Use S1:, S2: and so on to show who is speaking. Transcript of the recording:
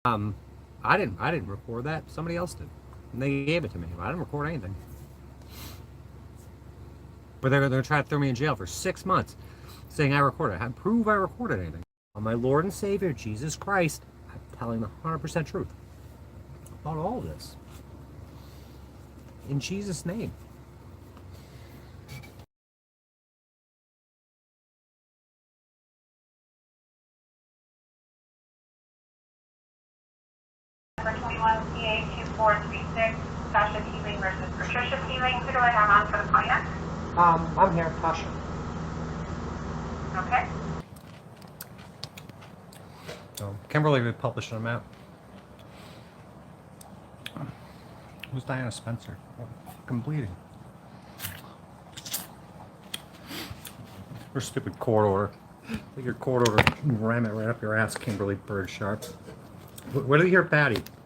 S1: I didn't record that. Somebody else did. And they gave it to me. I didn't record anything. But they're going to try to throw me in jail for 6 months saying I recorded. I prove I recorded anything. On my Lord and Savior, Jesus Christ, I'm telling the 100% truth about all of this. In Jesus' name.
S2: Number 21 CA 2436, Tasha Teeling versus Patricia Teeling. Who do I have on for the client?
S1: I'm here, Tasha.
S2: Okay.
S1: So, Kimberly will be publishing them out. Who's Diana Spencer? Oh, fucking bleeding. Her stupid court order. Your court order, ram it right up your ass, Kimberly Bird Sharp. What do you hear, Patty?